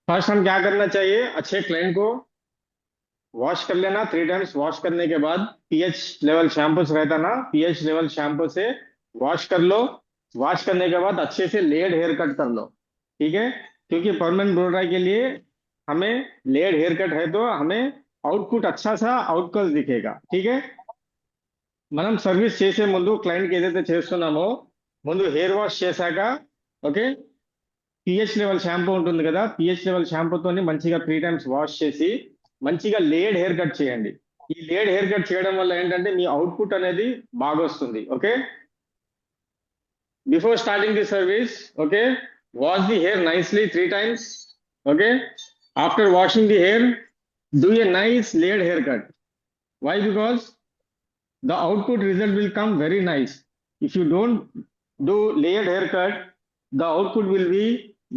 First हम क्या करना चाहिए, अच्छे क्लाइंट को वॉश कर लेना 3 टाइम्स। वॉश करने के बाद पीएच लेवल शैम्पू रहता ना, पीएच लेवल शैम्पू से वॉश कर लो। वॉश करने के बाद अच्छे से लेयर्ड हेयर कट कर लो, ठीक है। क्योंकि परमानेंट ब्लो ड्राई के लिए हमें लेयर्ड हेयर कट है तो हमें అవుట్పుట్ अच्छा सा అవుట్కమ్ दिखेगा, ठीक है। మనం సర్వీస్ చేసే ముందు క్లయింట్కి ఏదైతే చేస్తున్నామో ముందు హెయిర్ వాష్ చేశాక, ఓకే, పిహెచ్ లెవెల్ షాంపూ ఉంటుంది కదా, పిహెచ్ లెవెల్ షాంపూతోని మంచిగా 3 టైమ్స్ వాష్ చేసి మంచిగా లేయర్డ్ హెయిర్ కట్ చేయండి. ఈ లేయర్డ్ హెయిర్ కట్ చేయడం వల్ల ఏంటంటే మీ అవుట్పుట్ అనేది బాగా వస్తుంది, okay. Before starting the service, okay, wash the hair nicely 3 times, okay. After washing the hair, do a nice layered hair haircut? బికాస్ the output result will come very nice. If you don't do layered haircut, the output will be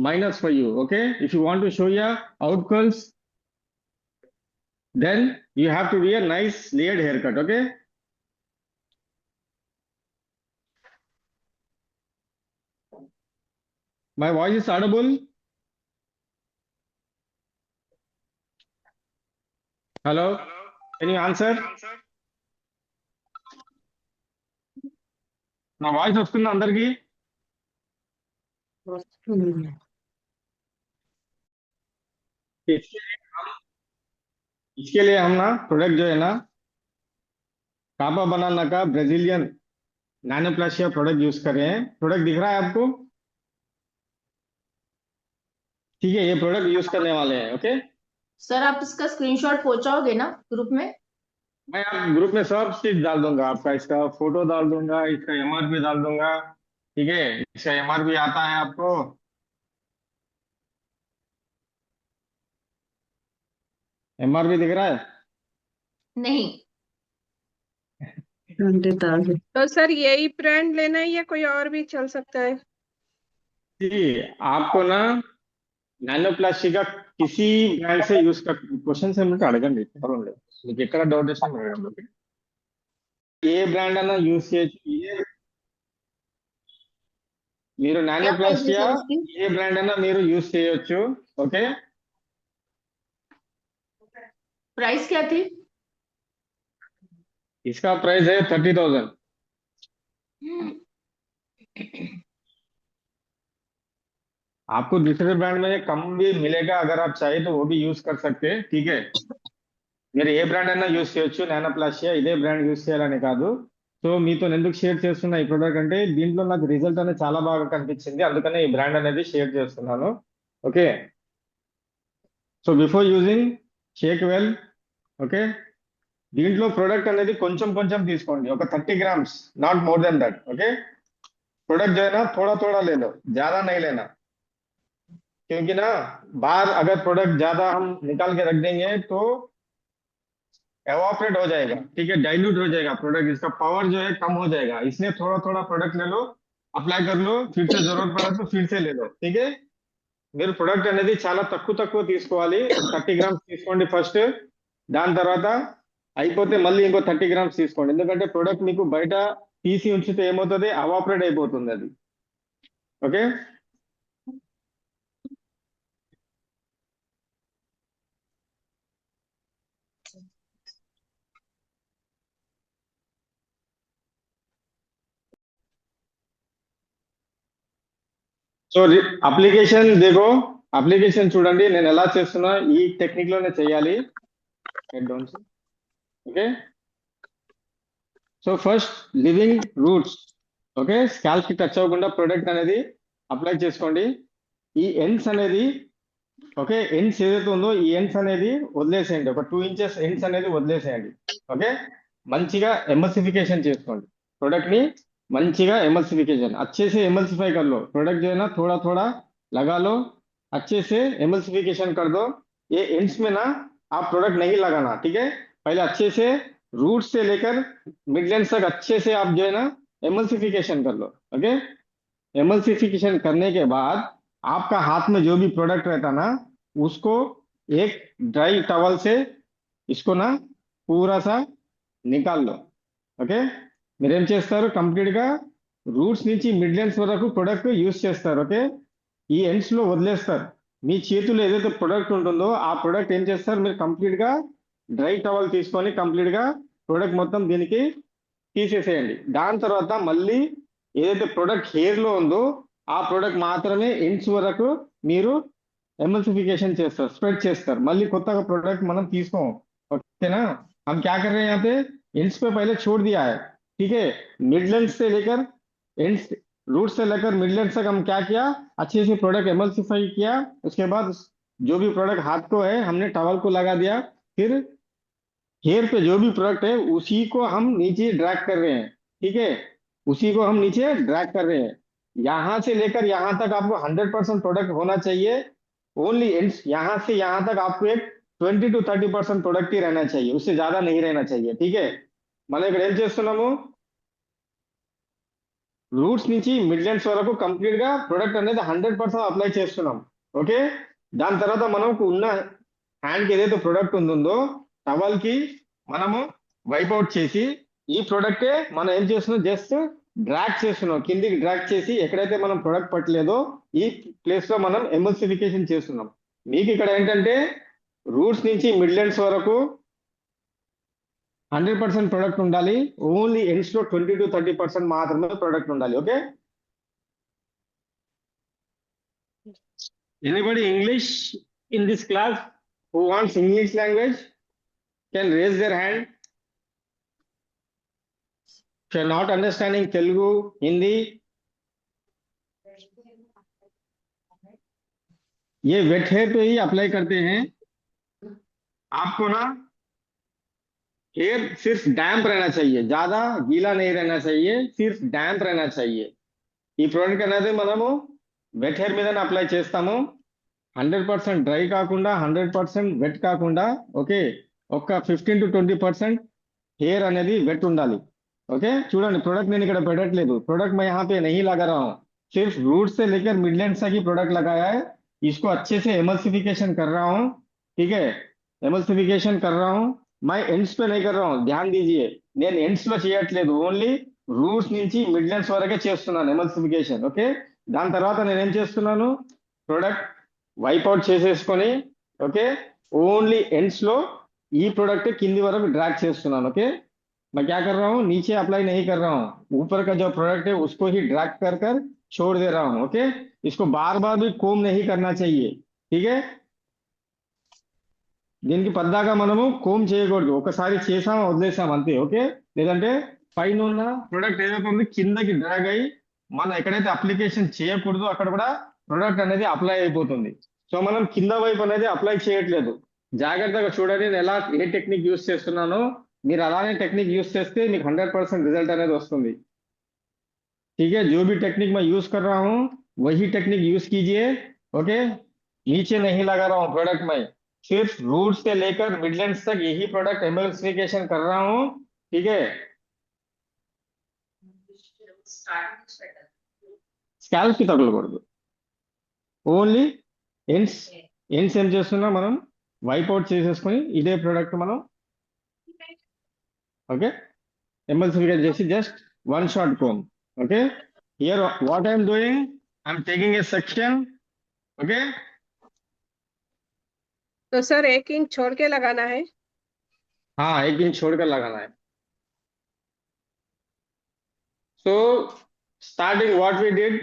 minus for you, okay. If you want to show your outcomes, then you have to do a nice layered haircut, okay. My voice is audible? Hello, can you answer? నా voice వస్తుందా అందరికి? इसके इसके लिए हम ना product जो है ना, कापा बनाना का ब्राजीलियन नैनोप्लास्टिया प्रोडक्ट यूज कर रहे हैं। प्रोडक्ट दिख रहा है आपको? ठीक है, ये प्रोडक्ट यूज करने वाले हैं, ओके। सर आप इसका स्क्रीनशॉट पहुंचाओगे ना ग्रुप में? मैं आप ग्रुप में सब चीज डाल दूंगा, आपका इसका फोटो डाल दूंगा, इसका एमआरपी डाल दूंगा, ठीक है। इसका एमआरपी आता है आपको? एमआरपी दिख रहा है? नहीं। 20,000। तो सर यही ब्रांड लेना है या कोई और भी चल सकता है? जी, आपको ना నానోప్లాస్టిక్ का किसी ब्रांड से यूज कर క్వశ్చన్స్ ఏమంటే అడగండి, పర్వాలేదు, మీకు ఎక్కడ డౌట్ వచ్చినా మీరు అడగండి, ఓకే. ఏ బ్రాండ్ అన్నా యూజ్ చేయొచ్చు, మీరు क्या प्राइस है నానోప్లాస్టియా सर इसकी? ఏ బ్రాండ్ అన్నా మీరు యూజ్ చేయొచ్చు, ఓకే. प्राइस क्या थी? इसका प्राइस है 30,000। आपको दूसरे ब्रांड में कम भी मिलेगा, अगर आप चाहे तो वो भी यूज कर सकते हैं, ठीक है। మీరు ఏ బ్రాండ్ అయినా యూజ్ చేయొచ్చు, నానోప్లాస్టియా ఇదే బ్రాండ్ యూజ్ చేయాలని కాదు. సో మీతో ఎందుకు షేర్ చేస్తున్నా ఈ ప్రోడక్ట్ అంటే దీంట్లో నాకు రిజల్ట్ అనేది చాలా బాగా కనిపించింది, అందుకనే ఈ బ్రాండ్ అనేది షేర్ చేస్తున్నాను, okay. So before using shake well, okay. దీంట్లో ప్రోడక్ట్ అనేది కొంచెం కొంచెం తీసుకోండి, ఒక 30 grams, not more than that, okay. Product जो है ना थोड़ा थोड़ा ले लो, ज्यादा नहीं लेना, क्योंकि ना बाहर अगर प्रोडक्ट ज्यादा हम निकाल के रख देंगे तो एवापोरेट हो जाएगा, ठीक है, डाइल्यूट हो जाएगा प्रोडक्ट, इसका पावर जो है कम हो जाएगा। इसलिए थोड़ा थोड़ा प्रोडक्ट ले लो, అప్లై कर लो, फिर से जरूरत पड़ा तो फिर से ले लो, ठीक है। మీరు ప్రొడక్ట్ అనేది చాలా తక్కువ తక్కువ తీసుకోవాలి, ఒక 30 ग्राम्स తీసుకోండి ఫస్ట్, దాని తర్వాత అయిపోతే మళ్ళీ ఇంకో 30 ग्राम्स తీసుకోండి, ఎందుకంటే ప్రొడక్ట్ మీకు బయట తీసి ఉంచితే ఏమవుతుంది, అవాపరేట్ అయిపోతుంది అది, ఓకే. సో అప్లికేషన్ దేగో, అప్లికేషన్ చూడండి నేను ఎలా చేస్తున్నా, ఈ టెక్నిక్ లోనే చేయాలి, okay. So first living roots, okay, scalp కి టచ్ అవ్వకుండా ప్రొడక్ట్ అనేది అప్లై చేసుకోండి. ఈ ఎండ్స్ అనేది, ఓకే, ఎండ్స్ ఏదైతే ఉందో ఈ ఎండ్స్ అనేది వదిలేసేయండి, ఒక 2 ఇంచెస్ ఎండ్స్ అనేది వదిలేసేయండి, ఓకే. మంచిగా ఎమల్సిఫికేషన్ చేసుకోండి प्रोडक्ट ని, మంచిగా एमल्सिफिकेशन अच्छे से एमल्सिफाई कर लो प्रोडक्ट, जो है ना थोड़ा थोड़ा लगा लो, अच्छे से एमल्सिफिकेशन कर दो। ये एंड्स में ना आप प्रोडक्ट नहीं लगाना, ठीक है। पहले अच्छे से रूट से लेकर मिडलेंस तक अच्छे से आप जो है ना एमल्सिफिकेशन कर लो, ओके। एमल्सिफिकेशन करने के बाद आपका हाथ में जो भी प्रोडक्ट रहता ना, उसको एक ड्राई टवल से इसको ना पूरा सा నికాల్ లో, ఓకే. మీరేం చేస్తారు, కంప్లీట్ గా రూట్స్ నుంచి మిడ్ లెన్స్ వరకు ప్రొడక్ట్ యూస్ చేస్తారు, ఓకే. ఈ ఎండ్స్ లో వదిలేస్తారు, మీ చేతిలో ఏదైతే ప్రొడక్ట్ ఉంటుందో ఆ ప్రొడక్ట్ ఏం చేస్తారు, మీరు కంప్లీట్ గా డ్రై టవల్ తీసుకొని కంప్లీట్ గా ప్రొడక్ట్ మొత్తం దీనికి తీసేసేయండి. దాని తర్వాత మళ్ళీ ఏదైతే ప్రొడక్ట్ హెయిర్ లో ఉందో ఆ ప్రొడక్ట్ మాత్రమే ఎండ్స్ వరకు మీరు एमल्सिफिकेशन చేస్తారు, స్ప్రెడ్ చేస్తారు. మళ్ళీ కొత్తగా प्रोडक्ट మనం తీసుకోం. ओकेना, हम क्या कर रहे हैं यहाँ पे, एंड्स पे पहले छोड़ दिया है, ठीक है। मिडलेंस से लेकर एंड्स, रूट से लेकर मिडलेंस तक हम क्या किया, अच्छे से प्रोडक्ट एमल्सिफाई किया। उसके बाद जो भी प्रोडक्ट हाथ को है हमने टॉवल को लगा दिया, फिर हेयर पे जो भी प्रोडक्ट है उसी को हम नीचे ड्रैग कर रहे हैं, ठीक है, उसी को हम नीचे ड्रैग कर रहे हैं। यहां से लेकर यहां तक आपको 100% प्रोडक्ट होना चाहिए। ओनली एंड्स, यहां से यहां तक आपको एक 20 to 30% प्रोडक्ट ही रहना चाहिए, उससे ज्यादा नहीं रहना चाहिए, ठीक है। మనం ఇక్కడ ఏం చేస్తున్నాము, రూట్స్ నుంచి మిడ్ లెన్స్ వరకు కంప్లీట్ గా ప్రొడక్ట్ అనేది 100% అప్లై చేస్తున్నాం, ఓకే। దాని తర్వాత మనకు ఉన్న హ్యాండ్ కి ఏదైతే ప్రొడక్ట్ ఉందో టవల్ కి మనము వైప్ అవుట్ చేసి ఈ ప్రొడక్టే మనం ఏం చేస్తున్నాం, జస్ట్ డ్రాగ్ చేస్తున్నాం, కిందికి డ్రాగ్ చేసి ఎక్కడైతే మనం ప్రొడక్ట్ పట్టలేదో ఈ ప్లేస్ లో మనం ఎమల్సిఫికేషన్ చేస్తున్నాం। మీకు ఇక్కడ ఏంటంటే రూట్స్ నుంచి మిడ్ లెన్స్ వరకు 100% ప్రొడక్ట్ ఉండాలి, ఓన్లీ ఎండ్స్ లో 20 to 30% మాత్రమే ప్రొడక్ట్ ఉండాలి, okay. Anybody English in this class who wants English language can raise their hand. If you're not understanding Telugu, Hindi, ये वेट हेयर पे ही अप्लाई करते हैं। आपको ना हेयर सिर्फ डैम्प रहना चाहिए, ज्यादा गीला नहीं रहना चाहिए, सिर्फ डैम्प रहना चाहिए। ఈ ప్రోడక్ట్ అనేది మనము వెట్ హెయిర్ మీదనే అప్లై చేస్తాము, 100% డ్రై కాకుండా 100% వెట్ కాకుండా, ఓకే। ఒక 15 to 20% हेयर అనేది వెట్ ఉండాలి, ओके। చూడండి प्रोडक्ट నేను ఇక్కడ పెట్టట్లేదు, प्रोडक्ट मैं यहाँ पे नहीं लगा रहा हूँ, सिर्फ रूट से लेकर मिडलैंड तक ही प्रोडक्ट लगाया है। इसको अच्छे से एमल्सिफिकेशन कर रहा हूँ, ठीक है, एमल्सिफिकेशन कर रहा हूँ। मैं एंड्स पे नहीं कर रहा हूँ, ध्यान दीजिए, నేను ఎండ్స్ లో చేయట్లేదు, ఓన్లీ రూట్స్ నుంచి మిడ్లెండ్స్ వరకే చేస్తున్నాను ఎమల్సిఫికేషన్, ఓకే। దాని తర్వాత నేను ఏం చేస్తున్నాను, ప్రోడక్ట్ వైప్ అవుట్ చేసేసుకొని, ఓకే, ఓన్లీ ఎండ్స్ లో ఈ ప్రోడక్ట్ కింది వరకు డ్రాగ్ చేస్తున్నాను, ఓకే। मैं क्या कर रहा हूँ, नीचे अप्लाई नहीं कर रहा हूँ, ऊपर का जो प्रोडक्ट है उसको ही ड्रैग कर कर छोड़ दे रहा हूँ, ओके। इसको बार बार भी कोम नहीं करना चाहिए, ठीक है। దీనికి పద్దాగా మనము కోమ్ చేయకూడదు, ఒకసారి చేసామా వదిలేసాం అంతే, ఓకే। లేదంటే పైన ఉన్న ప్రొడక్ట్ ఏదైతే ఉంది కిందకి డ్రాగ్ అయ్యి మనం ఎక్కడైతే అప్లికేషన్ చేయకూడదు అక్కడ కూడా ప్రొడక్ట్ అనేది అప్లై అయిపోతుంది। సో మనం కింద వైపు అనేది అప్లై చేయట్లేదు, జాగ్రత్తగా చూడండి నేను ఎలా ఏ టెక్నిక్ యూస్ చేస్తున్నానో మీరు అలానే టెక్నిక్ यूज చేస్తే మీకు 100% रिजल्ट అనేది వస్తుంది, ठीक है। जो भी टेक्निक मैं यूज कर रहा हूँ वही टेक्निक यूज कीजिए, ओके। नीचे नहीं लगा रहा हूँ प्रोडक्ट में, सिर्फ रूट से लेकर मिडलैंड्स तक यही प्रोडक्ट एमल्सिफिकेशन कर रहा हूँ, ठीक है। స్కాల్ప్ కి తగలకూడదు, ఓన్లీ ఎండ్స్, ఎండ్స్ ఏం చేస్తున్నా మనం వైప్ అవుట్ చేసేసుకొని ఇదే ప్రోడక్ట్ మనం, okay, emulsification just one shot comb, okay। Here what I am doing, I am taking a section, okay। तो सर 1 इंच छोड़ के लगाना है। हाँ 1 इंच छोड़कर लगाना है। So starting what we did,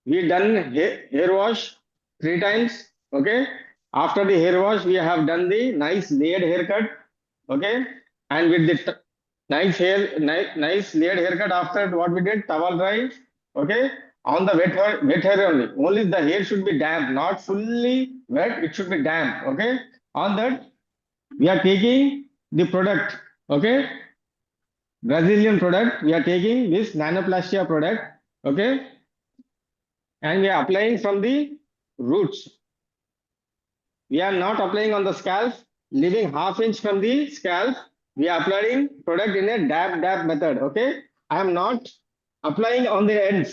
we done hair wash 3 times, okay। After the hair wash we have done the nice layered haircut, okay, and with the nice layered haircut, after what we did, towel dry, okay, on the wet hair only the hair should be damp, not fully wet, it should be damp, okay। On that we are taking the product, okay, Brazilian product, we are taking this nanoplastia product, okay, and we are applying from the roots, we are not applying on the scalp, leaving ½ inch from the scalp, we are applying product in a dab method, okay। I am not applying on the ends,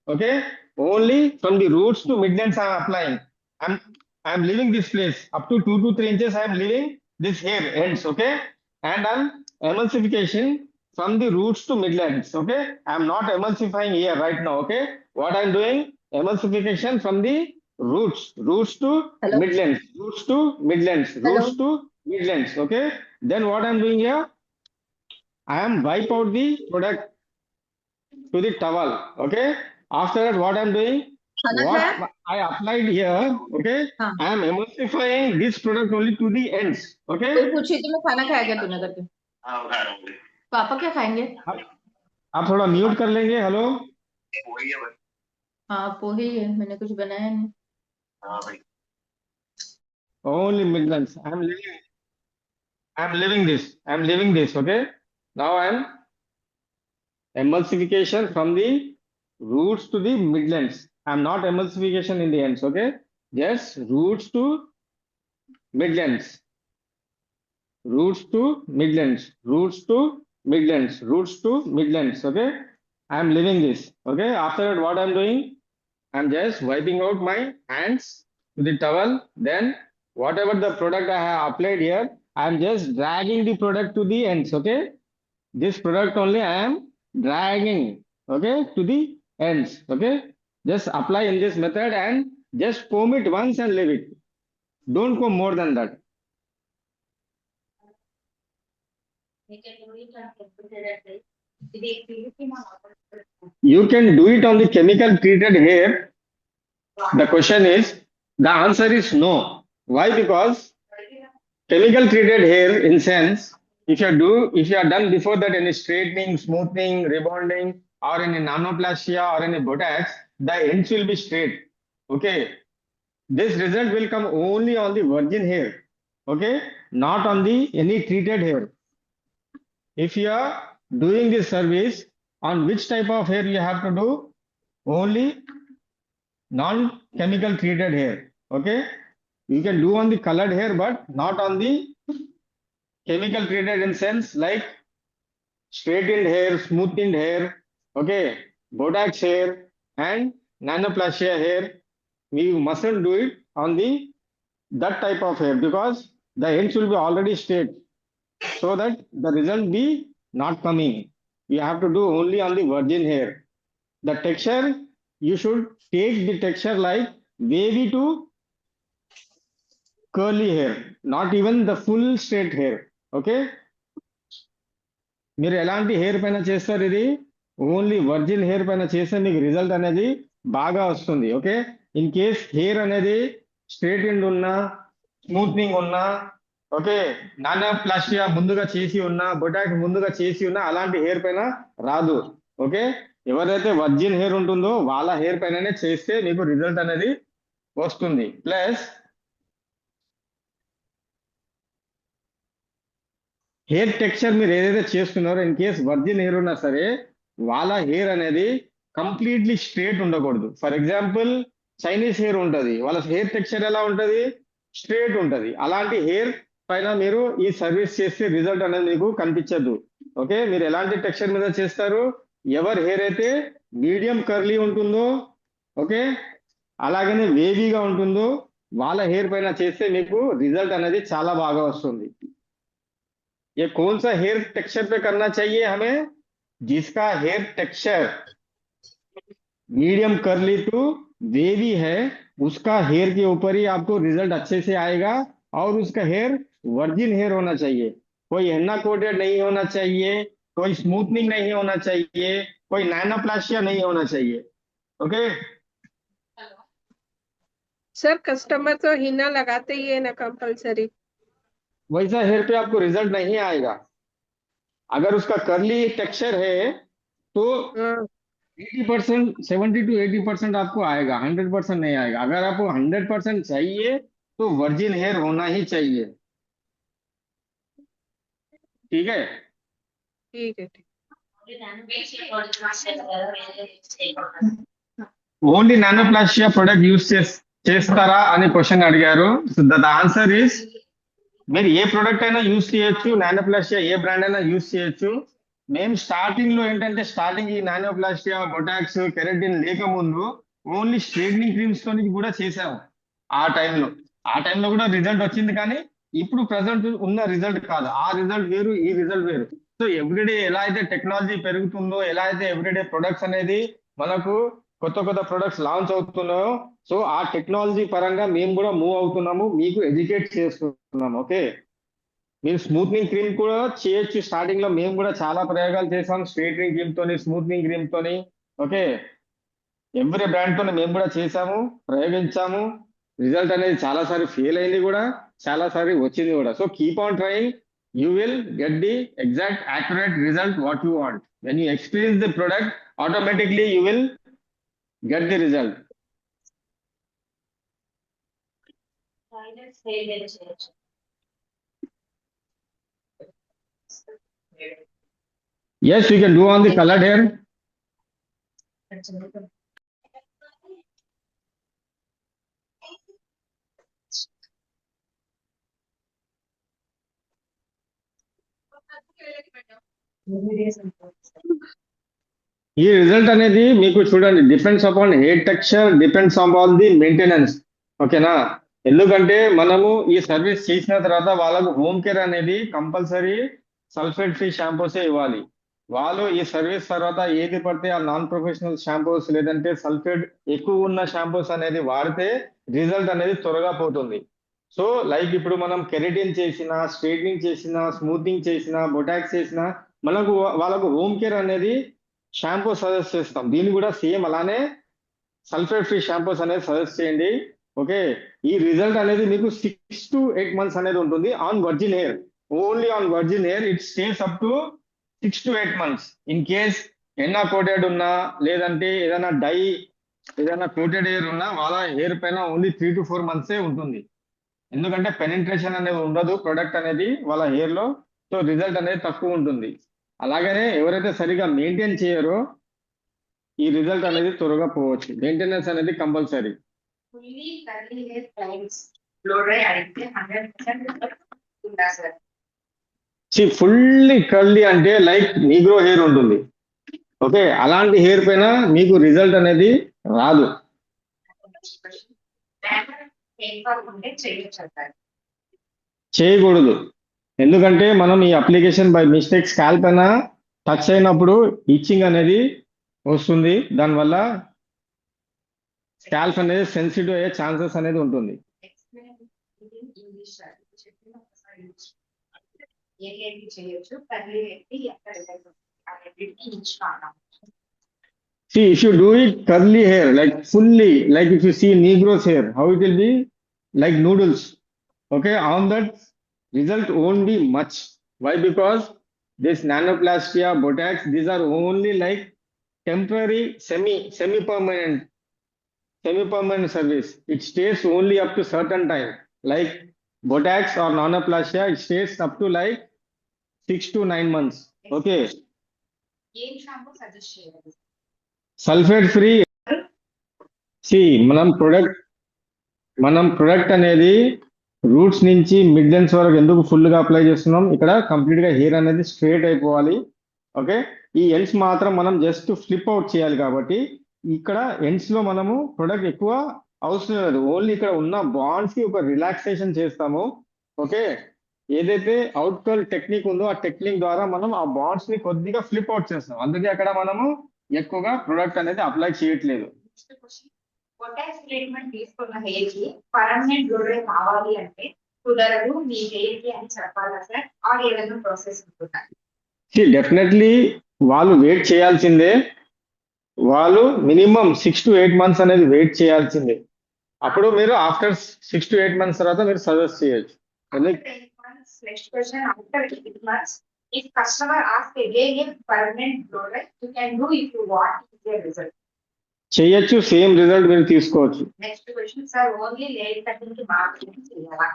okay, only from the roots to midlands I am applying, I am leaving this place up to 2 to 3 inches, I am leaving this hair ends, okay, and I am emulsification from the roots to midlands, okay। I am not emulsifying here right now, okay। What I am doing, emulsification from the roots to Hello. midlands, roots to midlands, Hello. roots to midlands. Okay. Then what I'm doing here, I am wipe out the product to the towel. Okay. After that, what I'm doing, खाना what खाया? I applied here, okay, हाँ. I am emulsifying this product only to the ends. Okay. कोई पूछे कि मैं खाना खाया क्या तूने करके? पापा क्या खाएंगे? आप थोड़ा म्यूट कर लेंगे. हेलो. हाँ पोही है, मैंने कुछ बनाया नहीं. Only midlands. I'm leaving this. Okay. Now I'm emulsification from the roots to the midlands. I'm not emulsification in the ends. Okay. Just roots to midlands. Roots to midlands. Roots to midlands. Roots to midlands. Okay. I'm leaving this. Okay. After that, what I'm doing, I'm just wiping out my hands to the towel. Then whatever the product I have applied here, I'm just dragging the product to the ends. Okay. This product only I am dragging, okay, to the ends. Okay. Just apply in this method and just comb it once and leave it. Don't comb more than that. You can do it on the chemical treated hair. The question is, the answer is no. Why? Because chemical treated hair, in sense, if you are done before that any straightening, smoothing, rebonding, or any nanoplastia or any botox, the ends will be straight. Okay. This result will come only on the virgin hair. Okay, not on the any treated hair. If you are doing this service, on which type of hair you have to do? Only non-chemical treated hair. Okay, you can do on the colored hair, but not on the chemical treated, in sense like straightened hair, smoothened hair, okay, botox hair and nanoplastia hair. We mustn't do it on the that type of hair, because the ends will be already straight, so that the result be not coming. You have to do only on the virgin hair. The texture, you should take the texture like wavy to curly hair, not even the full straight hair. Okay. మీరు ఎలాంటి hair పైన చేస్తారు, ఇది only virgin hair పైన చేస్తే మీకు result అనేది బాగా వస్తుంది. ఓకే. ఇన్ కేస్ హెయిర్ అనేది స్ట్రేట్ ఎండ్ ఉన్నా, స్మూత్నింగ్ ఉన్నా, ఓకే, నానోప్లాస్టియా ముందుగా చేసి ఉన్నా, బొటాక్స్ ముందుగా చేసి ఉన్నా, అలాంటి హెయిర్ పైన రాదు. ఓకే. ఎవరైతే వర్జిన్ హెయిర్ ఉంటుందో వాళ్ళ హెయిర్ పైననే చేస్తే మీకు రిజల్ట్ అనేది వస్తుంది. ప్లస్ హెయిర్ టెక్స్చర్ మీరు ఏదైతే చేస్తున్నారో, ఇన్ కేస్ వర్జిన్ హెయిర్ ఉన్నా సరే వాళ్ళ హెయిర్ అనేది కంప్లీట్లీ స్ట్రేట్ ఉండకూడదు. ఫర్ ఎగ్జాంపుల్ చైనీస్ హెయిర్ ఉంటుంది, వాళ్ళ హెయిర్ టెక్స్చర్ ఎలా ఉంటుంది, స్ట్రేట్ ఉంటుంది. అలాంటి హెయిర్ పైన మీరు ఈ సర్వీస్ చేస్తే రిజల్ట్ అనేది మీకు కనిపించదు. ఓకే. మీరు ఎలాంటి టెక్స్చర్ మీద చేస్తారు, ఎవరి హెయిర్ అయితే మీడియం కర్లీ ఉంటుందో, ఓకే, అలాగనే వేవీగా ఉంటుందో వాళ్ళ హెయిర్ పైన చేస్తే మీకు రిజల్ట్ అనేది చాలా బాగా వస్తుంది. ये कौन सा हेयर टेक्सचर पे करना चाहिए हमें, जिसका hair texture medium curly to wavy है, उसका हेयर के ऊपर ही आपको रिजल्ट अच्छे से आएगा. और उसका हेयर वर्जिन हेयर होना चाहिए, कोई हेन्ना कोटेड नहीं होना चाहिए, कोई स्मूथनिंग नहीं होना चाहिए, कोई नैनोप्लास्टिया नहीं होना चाहिए. ओके. सर कस्टमर तो हिना लगाते ही है ना कंपलसरी. वैसा हेयर पे आपको रिजल्ट नहीं आएगा. अगर उसका कर्ली टेक्सचर है तो 80%, 70 to 80% आपको आएगा, 100% नहीं आएगा. अगर आपको 100% चाहिए तो वर्जिन हेयर होना ही चाहिए. ठीक है. ठीक है. ఓన్లీ నానోప్లాస్టియా ప్రొడక్ట్ యూస్ చేస్తారా అని క్వశ్చన్ అడిగారు. సో ద ఆన్సర్ ఇస్, మీరు ఏ ప్రొడక్ట్ అయినా యూస్ చేయొచ్చు, నానోప్లాస్టియా ఏ బ్రాండ్ అయినా యూస్ చేయొచ్చు. మేము స్టార్టింగ్ లో ఏంటంటే, స్టార్టింగ్ ఈ నానోప్లాస్టియా, బొటాక్స్, కెరటిన్ లేకముందు ఓన్లీ స్ట్రైట్నింగ్ క్రీమ్స్ తో కూడా చేసాము. ఆ టైంలో కూడా రిజల్ట్ వచ్చింది, కానీ ఇప్పుడు ప్రజెంట్ ఉన్న రిజల్ట్ కాదు. ఆ రిజల్ట్ వేరు, ఈ రిజల్ట్ వేరు. సో ఎవ్రీడే ఎలా అయితే టెక్నాలజీ పెరుగుతుందో, ఎలా అయితే ఎవ్రీడే ప్రొడక్ట్స్ అనేది మనకు కొత్త కొత్త ప్రొడక్ట్స్ లాంచ్ అవుతున్నాయో, సో ఆ టెక్నాలజీ పరంగా మేము కూడా మూవ్ అవుతున్నాము, మీకు ఎడ్యుకేట్ చేస్తున్నాము. ఓకే, మీరు స్మూత్నింగ్ క్రీమ్ కూడా చేయొచ్చు. స్టార్టింగ్ లో మేము కూడా చాలా ప్రయోగాలు చేసాం, స్ట్రైట్నింగ్ క్రీమ్ తోని, స్మూత్నింగ్ క్రీమ్ తోని. ఓకే, ఎవ్రీ బ్రాండ్ తోని మేము కూడా చేసాము, ప్రయోగించాము. రిజల్ట్ అనేది చాలా సారి ఫెయిల్ అయింది కూడా, చాలా సారి వచ్చింది కూడా. So keep on trying, you will get the exact accurate result what you want. When you experience the product, automatically you will get the result. Yes, you can do on the colored hair. ఈ result అనేది మీకు చూడండి, depends upon hair texture, depends upon the maintenance. ఓకేనా, ఎందుకంటే మనము ఈ service చేసిన తర్వాత వాళ్ళకు హోమ్ కేర్ అనేది కంపల్సరీ సల్ఫేట్ ఫ్రీ షాంపూసే ఇవ్వాలి. వాళ్ళు ఈ సర్వీస్ తర్వాత ఏది పడితే ఆ నాన్ ప్రొఫెషనల్ షాంపూస్ లేదంటే సల్ఫేట్ ఎక్కువ ఉన్న షాంపూస్ అనేది వాడితే రిజల్ట్ అనేది త్వరగా పోతుంది. సో లైక్ ఇప్పుడు మనం కెరటిన్ చేసిన, స్ట్రైట్నింగ్ చేసిన, స్మూతింగ్ చేసిన, బొటాక్స్ చేసిన, మనకు వాళ్ళకు హోమ్ కేర్ అనేది షాంపూ సజెస్ట్ చేస్తాం. దీన్ని కూడా సేమ్ అలానే సల్ఫేట్ ఫ్రీ షాంపూస్ అనేది సజెస్ట్ చేయండి. ఓకే, ఈ రిజల్ట్ అనేది మీకు 6 to 8 months అనేది ఉంటుంది on virgin hair. Only on virgin hair it stays up to 6 to 8 months. In case henna coated ఉన్నా లేదంటే ఏదైనా డై ఏదైనా కోటెడ్ హెయిర్ ఉన్నా వాళ్ళ హెయిర్ పైన ఓన్లీ 3 to 4 months ఉంటుంది. ఎందుకంటే పెనిట్రేషన్ అనేది ఉండదు ప్రొడక్ట్ అనేది వాళ్ళ హెయిర్ లో, సో రిజల్ట్ అనేది తక్కువ ఉంటుంది. అలాగనే ఎవరైతే సరిగా మెయింటైన్ చేయరో ఈ రిజల్ట్ అనేది త్వరగా పోవచ్చు. మెయింటెనెన్స్ అనేది compulsory. Fully curly hair clients blow dry అడిగితే 100% ఉందా సార్? ఫుల్లీ కర్లీ అంటే లైక్ నీగ్రో హెయిర్ ఉంటుంది. ఓకే, అలాంటి హెయిర్ పైన మీకు రిజల్ట్ అనేది రాదు. చేయకూడదు, ఎందుకంటే మనం ఈ అప్లికేషన్ బై మిస్టేక్ స్కాల్ప్ పైన టచ్ అయినప్పుడు ఇచ్చింగ్ అనేది వస్తుంది. దానివల్ల స్కాల్ప్ అనేది సెన్సిటివ్ అయ్యే ఛాన్సెస్ అనేది ఉంటుంది. See, if you do it curly hair, like fully, like if you see Negro's hair, how it will be like noodles. Okay, on that result won't be much. Why? Because this nanoplastia, botax, these are only like temporary, semi-permanent service. It stays only up to certain time. Like botax or nanoplastia, it stays up to like 6 to 9 months. Okay. ఏం shampoo suggest చేయాలి? Sulphate free. మనం product అనేది roots నుంచి mid lens వరకు ఎందుకు full గా apply చేస్తున్నాం, ఇక్కడ కంప్లీట్ గా హెయిర్ అనేది స్ట్రైట్ అయిపోవాలి. ఓకే, ఈ ఎండ్స్ మాత్రం మనం జస్ట్ ఫ్లిప్ అవుట్ చేయాలి. కాబట్టి ఇక్కడ ఎండ్స్ లో మనము ప్రొడక్ట్ ఎక్కువ అవసరం లేదు, ఓన్లీ ఇక్కడ ఉన్న బాండ్స్ కి ఒక రిలాక్సేషన్ చేస్తాము. ఓకే, ఏదైతే అవుట్ కర్ల్ టెక్నిక్ ఉందో ఆ టెక్నిక్ ద్వారా మనం ఆ బాండ్స్ ని కొద్దిగా ఫ్లిప్ అవుట్ చేస్తాం. అందుకే అక్కడ మనము ఎక్కువగా ప్రొడక్ట్ అనేది అప్లై చేయట్లేదు. పొటాష్ ట్రీట్మెంట్ తీసుకున్న హెయిర్ కి పర్మనెంట్ బ్లో డ్రై కావాలి అంటే కుదరదు మీ హెయిర్ కి అని చెప్పాలా సార్? ఆర్ ఏదైనా ప్రాసెస్ ఉంటుందా? డెఫినెట్లీ వాళ్ళు వెయిట్ చేయాల్సిందే. వాళ్ళు మినిమం 6 to 8 months అనేది వెయిట్ చేయాల్సిందే. అప్పుడు మీరు ఆఫ్టర్ 6 to 8 months తర్వాత మీరు సజెస్ట్ చేయొచ్చు. Next question, after 8 months if customer asks again if permanent blow dry you can do if you want the result. చేయొచ్చు, సేమ్ రిజల్ట్ మీరు తీసుకోవచ్చు. Next question sir, only layer cutting కి మాత్రమే చేయాలా?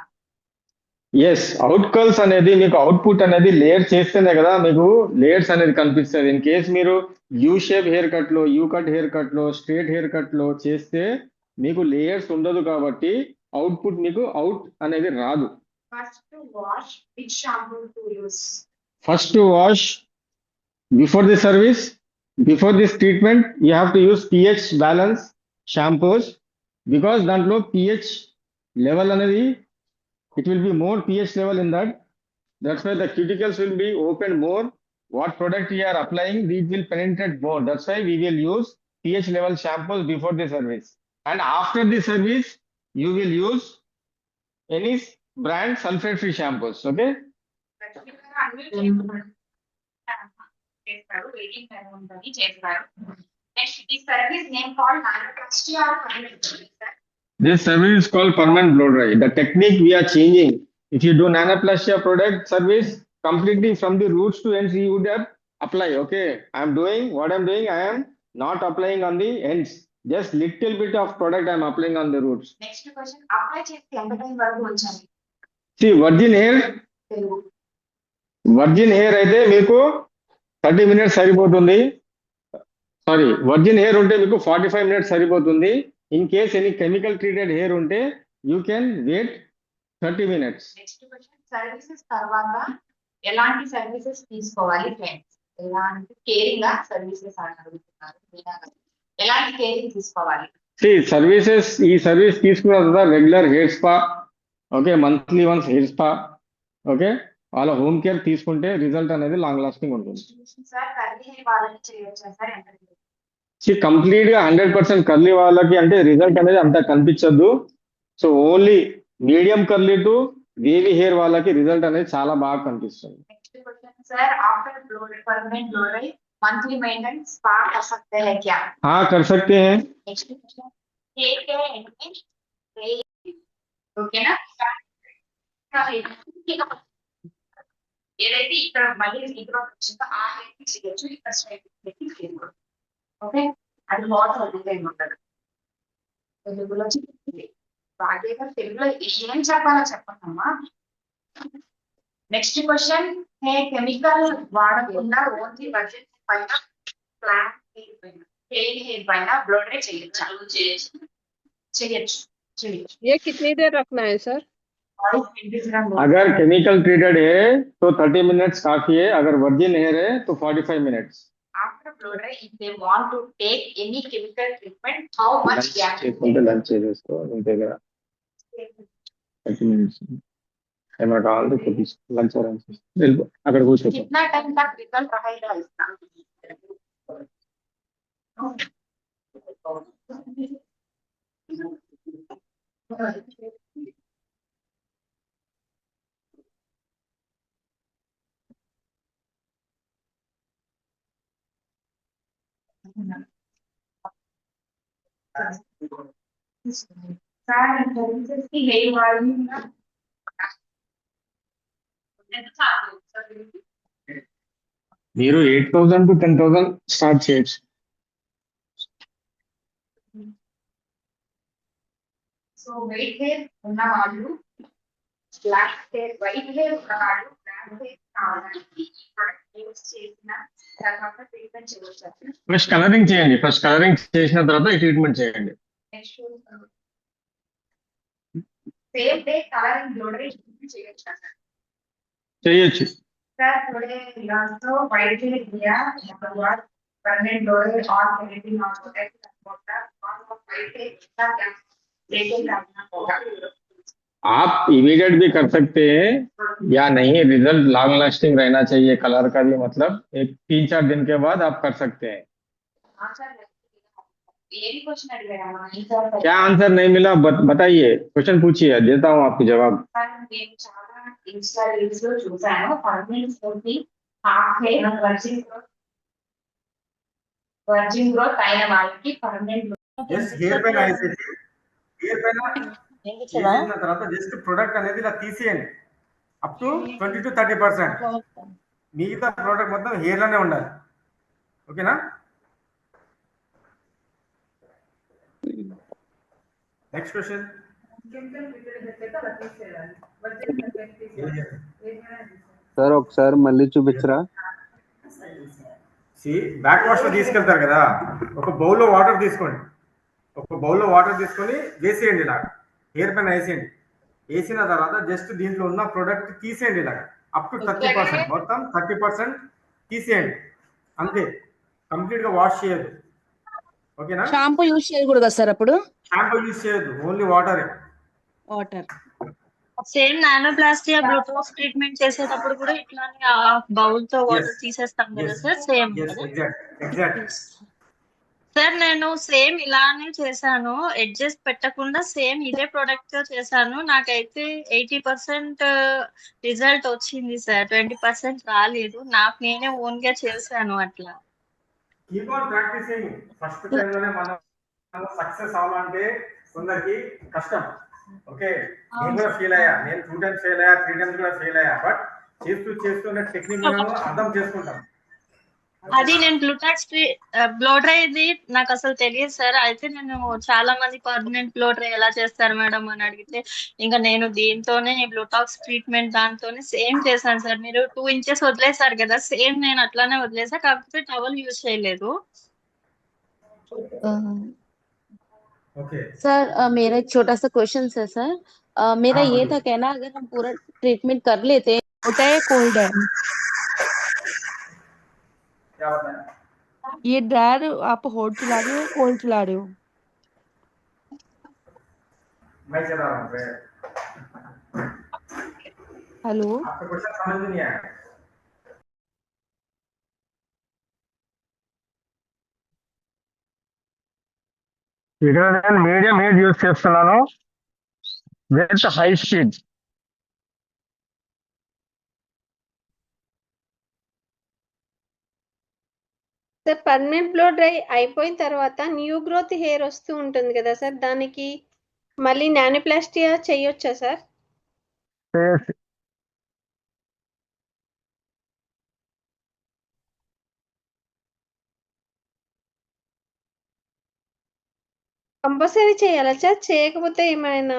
Yes, out curls అనేది మీకు output అనేది layer చేస్తేనే కదా మీకు లేయర్స్ అనేది కనిపిస్తుంది. ఇన్ కేస్ మీరు యూ షేప్ హెయిర్ కట్ లో, యూ కట్ హెయిర్ కట్ లో, స్ట్రేట్ హెయిర్ కట్ లో చేస్తే మీకు లేయర్స్ ఉండదు కాబట్టి అవుట్పుట్ మీకు అవుట్ అనేది రాదు. First wash which shampoo to use? First wash before the service, before this treatment you have to use pH balance shampoos. Because దాంట్లో pH లెవెల్ అనేది it will be more pH level in that. That's why the cuticles will be opened more. What product we are applying, these will penetrate more. That's why we will use pH level shampoos before the service. And after the service, you will use any brand sulfate-free shampoos. Okay? చేస్తారు waiting time ఉంటుంది చేస్తారు next the service name call nanoplasty or permanent sir This service is called permanent blow dry. The technique we are changing. If you do nanoplastia product service completely from the roots to ends, you would have apply. Okay, I am doing what I am doing. I am not applying on the ends. Just little bit of product I am applying on the roots. Next question apply చేసి ఎంత time వరకు ఉంచాలి See, virgin hair అయితే మీకు 30 minutes సరిపోతుంది. Sorry, virgin hair ఉంటే మీకు 45 minutes సరిపోతుంది. In case any chemical treated hair ఉంటే you can wait 30 minutes. Next question services తర్వాత ఎలాంటి సర్వీసెస్ తీసుకోవాలి ఫ్రెండ్స్ ఎలాంటి కేరింగ్ సర్వీసెస్ అని అడుగుతున్నారు మీనా గారు. ఎలాంటి కేరింగ్ తీసుకోవాలి ఈ సర్వీస్ తీసుకున్న తర్వాత regular hair spa, okay, monthly once hair spa, okay, వాళ్ళ హోమ్ కేర్ తీసుకుంటే రిజల్ట్ అనేది లాంగ్ లాస్టింగ్ ఉంటుంది. సార్ కర్లీ హెయిర్ వాళ్ళకి చేయొచ్చా సార్ కంప్లీట్ గా 100% కర్లీ వాళ్ళకి అంటే రిజల్ట్ అనేది అంత కనిపించదు. So only medium curly to wavy hair వాళ్ళకి రిజల్ట్ అనేది చాలా బాగా కనిపిస్తుంది. Next question sir after permanent blow dry monthly maintenance spa कर सकते हैं क्या हाँ, कर सकते हैं. Next question here care and ఓకేనా ఏదైతే ఇక్కడ మళ్ళీ ఇక్కడ వచ్చిందో ఆ హెయిర్ చేయొచ్చు ఇక్కడ స్ట్రైట్ పెట్టి చేయకూడదు. ఓకే, అది వాటర్ వదిలేం ఉండదు. తెలుగులో చెప్పింది బాగా తెలుగులో ఏం చెప్పాలో చెప్పమ్మా. నెక్స్ట్ క్వశ్చన్ కెమికల్ వాడకుండా ఓన్లీ వర్జిన్ పైన ప్లాంట్ హెయిర్ పైన ప్లెయిన్ హెయిర్ పైన బ్లో డ్రై చేయొచ్చు. ये कितनी देर रखना है सर? अगर केमिकल ट्रीटेड है तो 30 minutes काफी है. अगर वर्जिन हेयर है तो 45 minutes. After blow dry, if they want to take any chemical treatment, how much gap? Lunch చేసేసుకో నీ దగ్గర 30 minutes. ఏమైనా కావాలి లంచ్ అరేంజ్ వెళ్ళిపో, అక్కడ కూర్చో. कितना टाइम तक रिजल्ट रहेगा इसका? सर्विसेस की हेयर वार्निंग ना మీరు 8,000 to 10,000 స్టార్ట్ చేయొచ్చు. సో వైట్ హెయిర్ ఉన్న వాళ్ళు బ్లాక్ హెయిర్ వైట్ హెయిర్ ఉన్న వాళ్ళు బ్లాక్ హెయిర్ కావడానికి ఈ ప్రొడక్ట్ యూస్ చేసిన తర్వాత ట్రీట్మెంట్ చేయవచ్చు. ఫస్ట్ కలరింగ్ చేయండి. ఫస్ట్ కలరింగ్ చేసిన తర్వాత ఈ ట్రీట్మెంట్ చేయండి. Next same day colouring blow dry చేయొచ్చు చేయొచ్చు. सर थोड़े लास्ट वाइट हेयर दिया मतलब बात परमानेंट ब्लो ड्राई और एडिटिंग और प्रोटेक्ट होता और वाइट हेयर का क्या लेके करना होगा. आप इमीडिएट भी कर सकते हैं या नहीं, रिजल्ट लॉन्ग लास्टिंग रहना चाहिए कलर का भी, मतलब एक 3-4 दिन के बाद आप कर सकते हैं. यही क्वेश्चन अड़ेगा क्या आंसर नहीं मिला बताइए, क्वेश्चन पूछिए, देता हूँ आपको जवाब. सर నేను చాలా ఇన్స్టా రీల్స్ లో చూసాను పర్మనెంట్ తోటి హాఫ్ హెయిర్ వర్జిన్ గ్రోత్ అయిన వాళ్ళకి పర్మనెంట్ జస్ట్ హెయిర్ పైన వేసేసి హెయిర్ పైన వేసిన తర్వాత జస్ట్ ప్రొడక్ట్ అనేది ఇలా తీసేయండి. Up to 20 to 30%. మిగతా ప్రొడక్ట్ మొత్తం హెయిర్ లోనే ఉండాలి. ఓకేనా? Next question. సార్ ఒకసారి మళ్ళీ చూపించరా? బ్యాక్ వాష్ లో తీసుకెళ్తారు కదా, ఒక బౌల్లో వాటర్ తీసుకోండి. ఒక బౌల్లో వాటర్ తీసుకొని వేసేయండి, ఇలా హెయిర్ పైన వేసేయండి. వేసిన తర్వాత జస్ట్ దీంట్లో ఉన్న ప్రొడక్ట్ తీసేయండి, ఇలా అప్ టు 30%, మొత్తం 30% తీసేయండి. అంతే, కంప్లీట్ గా వాష్ చేయదు. ఓకేనా? షాంపూ యూజ్ చేయకూడదు సార్ అప్పుడు? షాంపూ యూజ్ చేయదు, ఓన్లీ వాటరే. వాటర్. సేమ్ నానోప్లాస్టియా బ్లోటోస్ ట్రీట్మెంట్ చేసేటప్పుడు కూడా ఇట్లానే ఆ బౌల్ తో వాటర్ తీసేస్తాం కదా సార్, సేమ్ ఎగ్జాక్ట్. సార్ నేను సేమ్ ఇలానే చేశాను, ఎడ్జెస్ పెట్టకుండా సేమ్ ఇదే ప్రొడక్ట్ తో చేశాను. నాకైతే 80% రిజల్ట్ వచ్చింది సార్, 20% రాలేదు. నాకు నేనే ఓన్ గా చేశాను అట్లా. Keep on practicing. First time లోనే మనం సక్సెస్ అవ్వాలంటే కొందరికి కష్టం. ఓకే, నేను కూడా ఫెయిల్ అయ్యా, నేను 2 times ఫెయిల్ అయ్యా, 3 times కూడా ఫెయిల్ అయ్యా. బట్ చేస్తూ టెక్నిక్ మనం అర్థం చేసుకుంటాం. అది నేను బ్లో డ్రై ఇది నాకు అసలు తెలియదు సార్. అయితే నేను చాలా మంది పర్మనెంట్ బ్లో డ్రై ఎలా చేస్తారు మేడం అని అడిగితే, ఇంకా నేను దీంతోనే బ్లూటాక్స్ ట్రీట్మెంట్ దాంతోనే సేమ్ చేశాను సార్. మీరు 2 inches వదిలేశారు కదా, సేమ్ నేను అట్లానే వదిలేసా, కాకపోతే టవల్ యూజ్ చేయలేదు. ఓకే सर मेरा एक छोटा सा क्वेश्चन है सर। मेरा हाँ, ये बोलिए। था कहना, अगर हम पूरा ट्रीटमेंट कर लेते हैं, होता है कोल्ड है क्या बताया? ये ड्रायर आप हॉट चला रहे हो या कोल्ड चला रहे हो? मैं चला रहा हूँ। हेलो आपका क्वेश्चन समझ में नहीं आया। ఇక్కడ నేను మీడియం హీట్ యూస్ చేస్తున్నాను with high speed. Sir permanent blow dry అయిపోయిన తర్వాత న్యూ గ్రోత్ హెయిర్ వస్తూ ఉంటుంది కదా సార్, దానికి మళ్ళీ నానోప్లాస్టియా చేయొచ్చా సార్? కంపల్సరీ చేయాలా సార్? చేయకపోతే ఏమైనా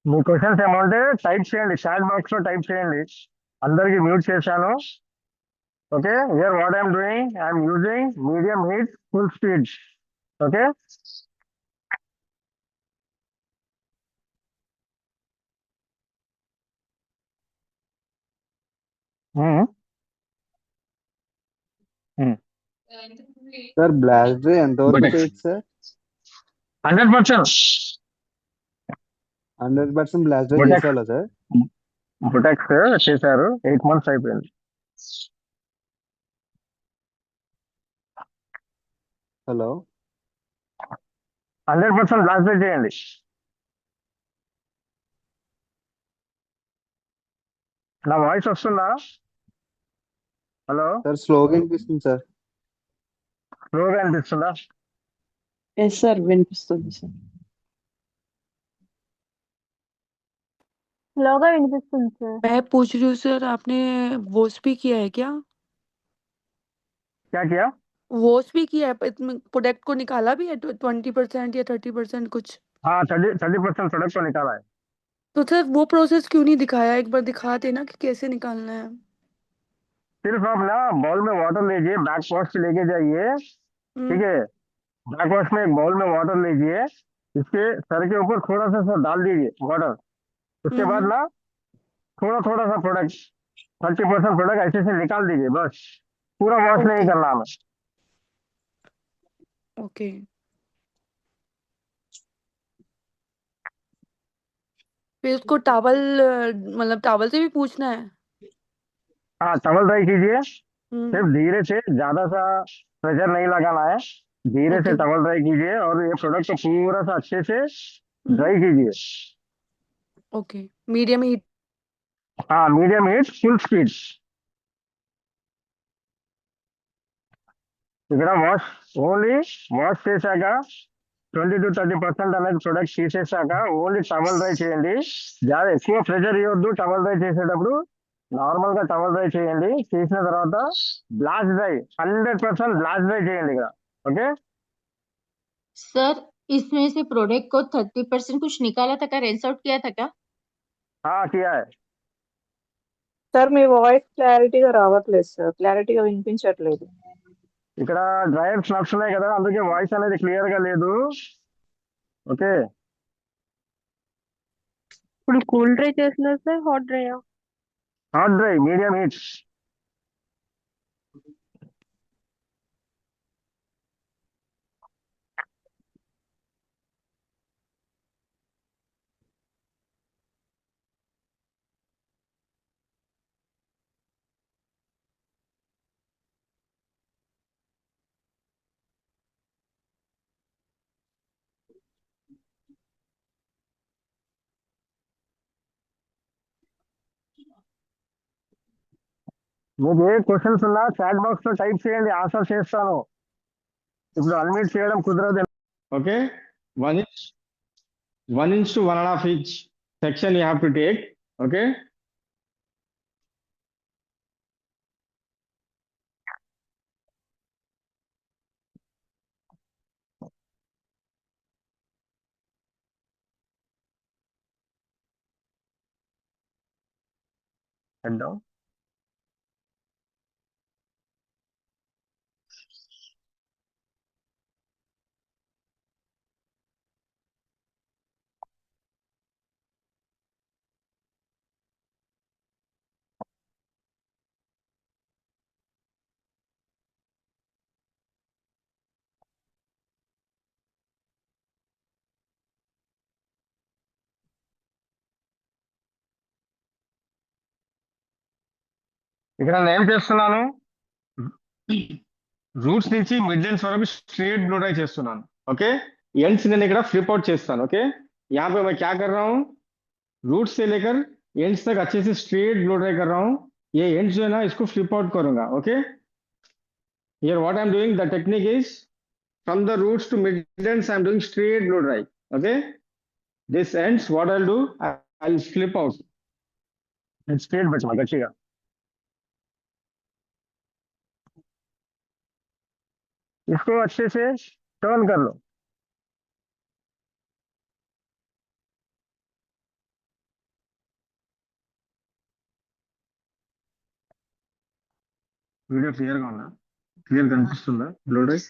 మీ క్వశ్చన్స్ ఏమంటే టైప్ చేయండి, చాట్ బాక్స్ లో టైప్ చేయండి. అందరికి మ్యూట్ చేశాను. Okay, here what I'm doing, I'm using medium heat full speed. Okay, sir blast dry ఎంతవరకు చేయొచ్చు సార్? 100%. 100% blast dry Botex. చేసేవాళ్ళ సార్? బొటెక్స్ చేశారు, 8 months అయిపోయింది. హలో 100% లాస్ట్ డే చేయండి. నా వాయిస్ వస్తుందా? హలో, సార్ స్లోగా వినిపిస్తుంది సార్. స్లోగా అనిపిస్తుందా? ఎస్ సార్ వినిపిస్తుంది సార్. స్లోగా వినిపిస్తుంది సార్. मैं पूछ रही हूँ सर, आपने वॉश भी किया है क्या? क्या किया? वॉश भी किया है, प्रोडक्ट को निकाला भी है 20% या 30% कुछ? हाँ, 30% प्रोडक्ट को निकाला है. तो सर वो प्रोसेस क्यों नहीं दिखाया? एक बार दिखा देना कि कैसे निकालना है। सिर्फ आप ना बाउल में वाटर लीजिए, बैक वॉश लेके जाइए. ठीक है, बैक वॉश में एक बाउल में वाटर लीजिए, इसके सर के ऊपर थोड़ा सा डाल दीजिए वाटर. उसके बाद ना थोड़ा थोड़ा सा प्रोडक्ट, 30% प्रोडक्ट ऐसे से निकाल दीजिए, बस. पूरा वॉश नहीं करना हमें. ओके, फिर उसको टॉवल, मतलब टॉवल से भी पूछना है? हाँ, टॉवल ड्राई कीजिए, हम्म, सिर्फ धीरे से, ज्यादा सा प्रेशर नहीं लगाना है. धीरे से ओके टॉवल ड्राई कीजिए और ये प्रोडक्ट को पूरा सा अच्छे से ड्राई कीजिए. Okay, medium heat. हाँ, मीडियम हीट फुल स्पीड. ఇక్కడ ఓన్లీ వాష్ చేశాక 20 to 30% అనేది ప్రొడక్ట్ తీసేసాక ఓన్లీ టవల్ డ్రై చేయండి. ఎక్కువ ప్రెషర్ ఇవ్వద్దు. టవల్ డ్రై చేసేటప్పుడు నార్మల్ గా టవల్ డ్రై చేయండి. చేసిన తర్వాత బ్లాస్ట్ డ్రై, 100% బ్లాస్ట్ డ్రై చేయండి ఇక్కడ. ఓకే सर इसमें से प्रोडक्ट को 30% कुछ निकाला था क्या? रेंस आउट किया था क्या? Kia high. సార్ మీ వాయిస్ క్లారిటీగా రావట్లేదు సార్, క్లారిటీగా వినిపించట్లేదు. ఇక్కడ డ్రైయర్స్ నడుస్తున్నాయి కదా, అందుకే వాయిస్ అనేది క్లియర్ గా లేదు. ఓకే, ఇప్పుడు కూల్ డ్రై చేస్తున్నారు సార్, హాట్ డ్రైయా? Hot dry, medium heat. మీకు ఏ క్వశ్చన్స్ ఉన్నా చాట్ బాక్స్ లో టైప్ చేయండి, ఆన్సర్ చేస్తాను. ఇప్పుడు అన్మ్యూట్ చేయడం కుదరదు. Okay, 1 inch to 1.5 inch section you have to take. Okay, Head down. ఇక్కడ నేను ఏం చేస్తున్నాను, roots నుంచి mid ends వరకు straight blow dry చేస్తున్నాను. Okay, ends నేను ఇక్కడ flip out చేస్తాను. Okay, यहाँ पे मैं क्या कर रहा हूँ, roots से लेकर ends तक अच्छे से straight blow dry कर रहा हूँ. ये ends जो है ना इसको flip out करूंगा. Okay, here what I'm doing, the technique is from the roots to mid ends I'm doing straight blow dry. Okay, this ends what I'll do, I'll flip out. Straight పెట్టమా గట్టిగా. इसको अच्छे से turn कर लो. Video clear గా ఉందా, clear కనిపిస్తుందా blow dry?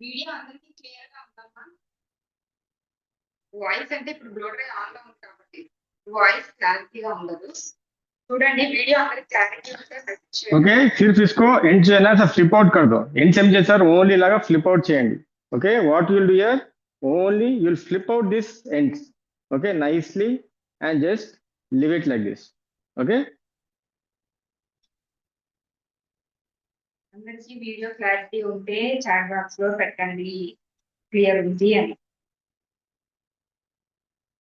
Video అందరికీ క్లియర్ గా ఉందమ్మా? వాయిస్ అంటే ఇప్పుడు బ్లో డ్రై ఆన్ లో ఉంది కాబట్టి వాయిస్ క్లారిటీగా ఉండదు. చూడండి వీడియో అందరికి క్లారిటీ ఉంటే ఓకే, సిర్ఫ్ इसको ఎండ్ जो है ना सब फ्लिप आउट कर दो. ఎండ్స్ ఏం చేస్తారు, ఓన్లీ ఇలాగా ఫ్లిప్ అవుట్ చేయండి. Okay, what you will do here, only you will flip out this ends. Okay, nicely and just leave it like this. Okay, అందరికి వీడియో క్లారిటీ ఉంటే చాట్ బాక్స్ లో పెట్టండి క్లియర్ ఉంది అని.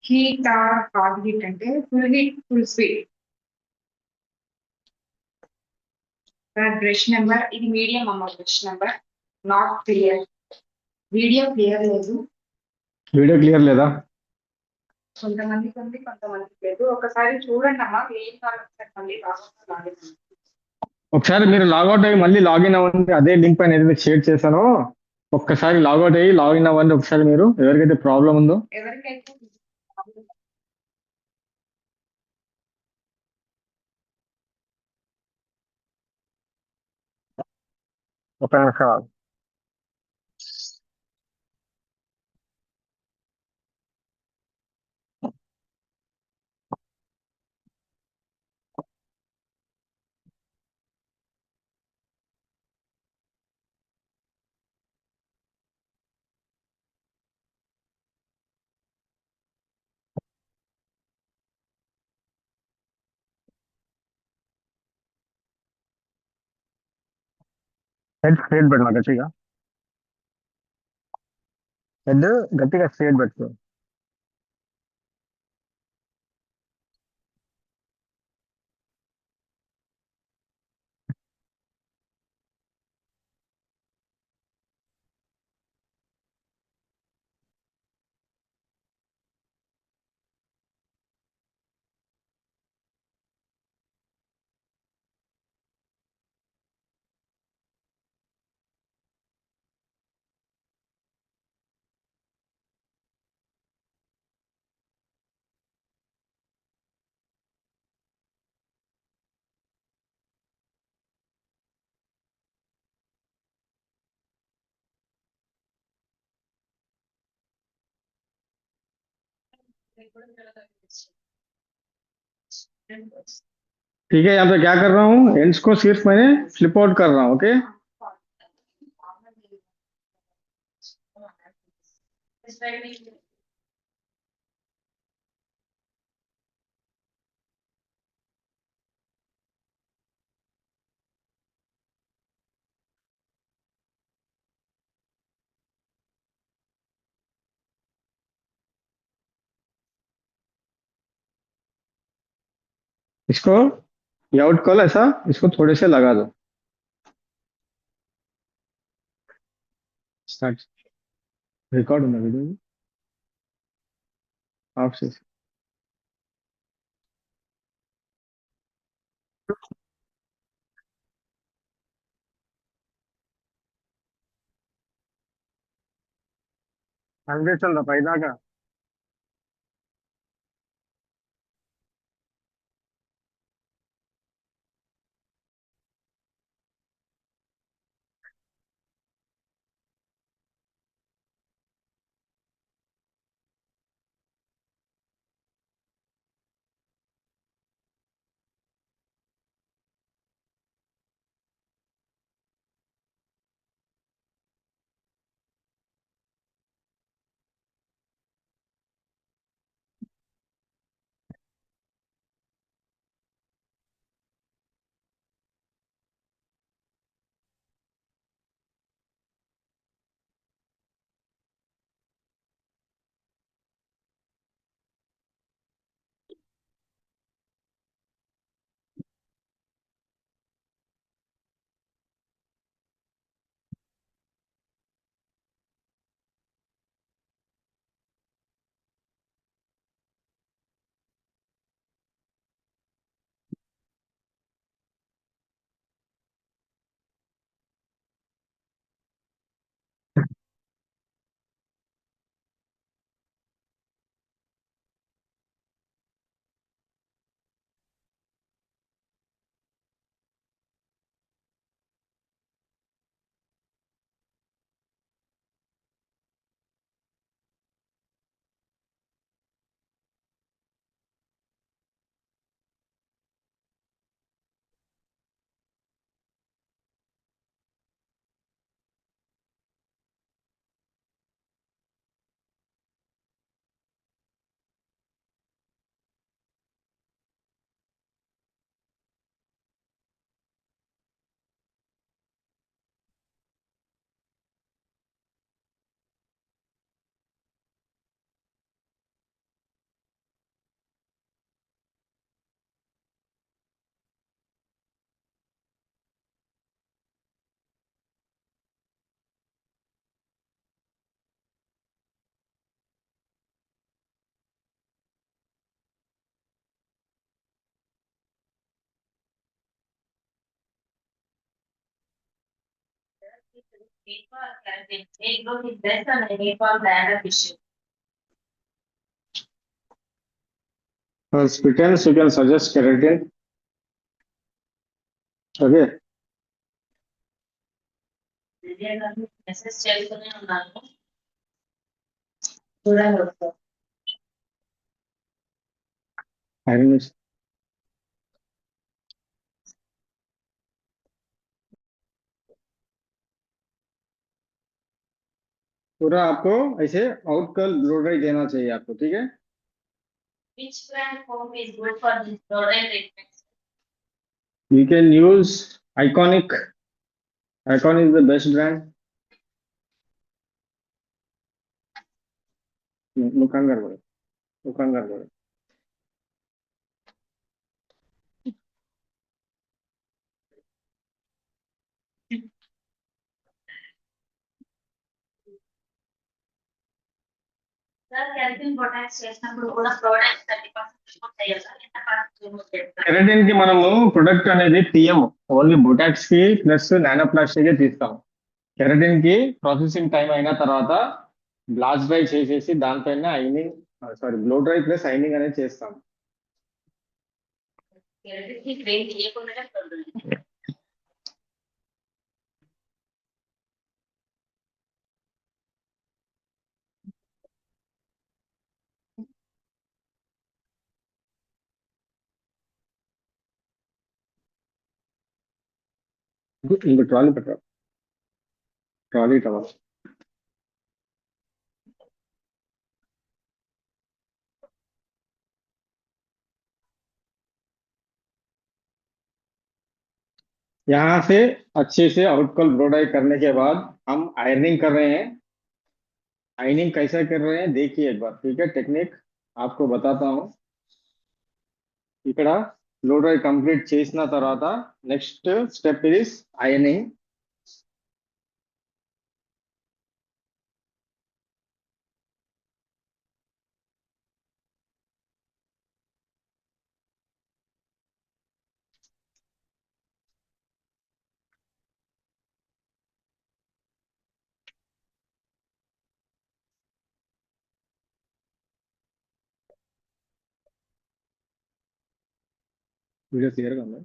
హీట్ ఆర్ హాట్ హీట్ అంటే full heat full speed. Brush number ఇది medium అమ్మ, brush number not clear. Video clear లేదు, వీడియో క్లియర్ లేదా? కొంతమందికి ఉంది కొంతమందికి లేదు. ఒకసారి చూడండి అమ్మా, ఏం కావాలి మళ్ళీ రావాలి. ఒకసారి మీరు లాగౌట్ అయ్యి మళ్ళీ లాగిన్ అవ్వండి. అదే లింక్ పైన ఏదైతే షేర్ చేశానో ఒక్కసారి లాగౌట్ అయ్యి లాగిన్ అవ్వండి. ఒకసారి మీరు ఎవరికైతే ప్రాబ్లం ఉందో. ఎవరికైతే ఒక నిమిషం. హెడ్ స్ట్రేట్ పెట్టమా గట్టిగా. హెడ్ గట్టిగా స్ట్రేట్ పెట్టు. ठीक है, यहाँ पे क्या कर रहा हूँ, एंड्स को सिर्फ मैंने फ्लिप आउट कर रहा हूँ. ओके, इसको ये आउट कॉल ऐसा इसको थोड़े से लगा दो। स्टार्ट रिकॉर्ड होना वीडियो आपसे। కనిపిస్తుందా పైదాకా? Growth is less than the rainfall bladder tissue. For Spitens, you can suggest keratin. Okay. Message చేస్తూనే ఉన్నాను చూడండి ఒకసారి. Iron is पूरा आपको ऐसे आउट कॉल ब्लो ड्राई देना चाहिए आपको, ठीक है। Which brand foam is good for this fluoride treatment? You can use Iconic. Icon is the best brand. Mukangar बोलो, Mukangar बोलो। సార్ క్యాల్షియం పొటాష్ చేసినప్పుడు కూడా ప్రోడక్ట్ 30% రిమూవ్ చేయాలా ఎంత రిమూవ్ చేస్తారు? కెరటిన్ కి మనము ప్రొడక్ట్ అనేది తీయము, ఓన్లీ బొటాక్స్ కి ప్లస్ నానోప్లాస్టిక్ తీస్తాం. కెరటిన్ కి ప్రాసెసింగ్ టైం అయిన తర్వాత బ్లాస్ట్ డ్రై చేసేసి దానిపైన ironing blow dry plus ironing అనేది చేస్తాం. కెరటిన్ కి క్రీమ్ తీయకుండానే ఉంటుంది. ఇంకో ట్రాలీ పెట్టాలి, ట్రాలీ టవల్. यहाँ से अच्छे से आउटकॉल ब्लो ड्राई करने के बाद हम आयरनिंग कर रहे हैं। आयरनिंग कैसे कर रहे हैं देखिए एक बार, ठीक है। टेक्निक आपको बताता हूँ। ఇక్కడ బ్లో డ్రై కంప్లీట్ చేసిన తర్వాత next step is ironing. Video క్లియర్గా ఉంది.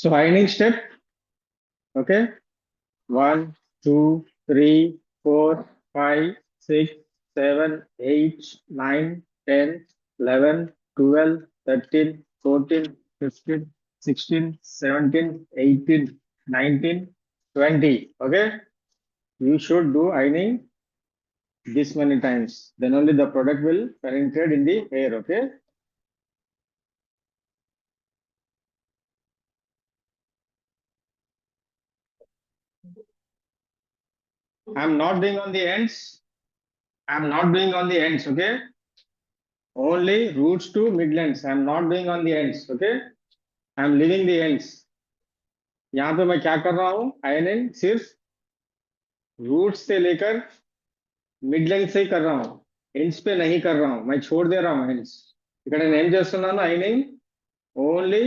So ironing step, okay, 1 2 3 4 5 6 7 8 9 10 11 12 13 14 15 16 17 18 19 20. Okay, you should do ironing this many times, then only the product will penetrate in the hair. Okay, I'm not doing on the ends. I'm not doing on the ends. Okay, only roots to midlands. I'm not doing on the ends. Okay, I'm leaving the ends. यहाँ पे मैं क्या कर रहा हूँ, ironing सिर्फ roots से लेकर मिड लेंथ से ही कर रहा हूँ, ఎండ్స్ पे नहीं कर रहा हूँ, मैं छोड़ दे रहा हूँ ఎండ్స్. ఇక్కడ నేను ఏం చేస్తున్నాను, ఐరనింగ్ ఓన్లీ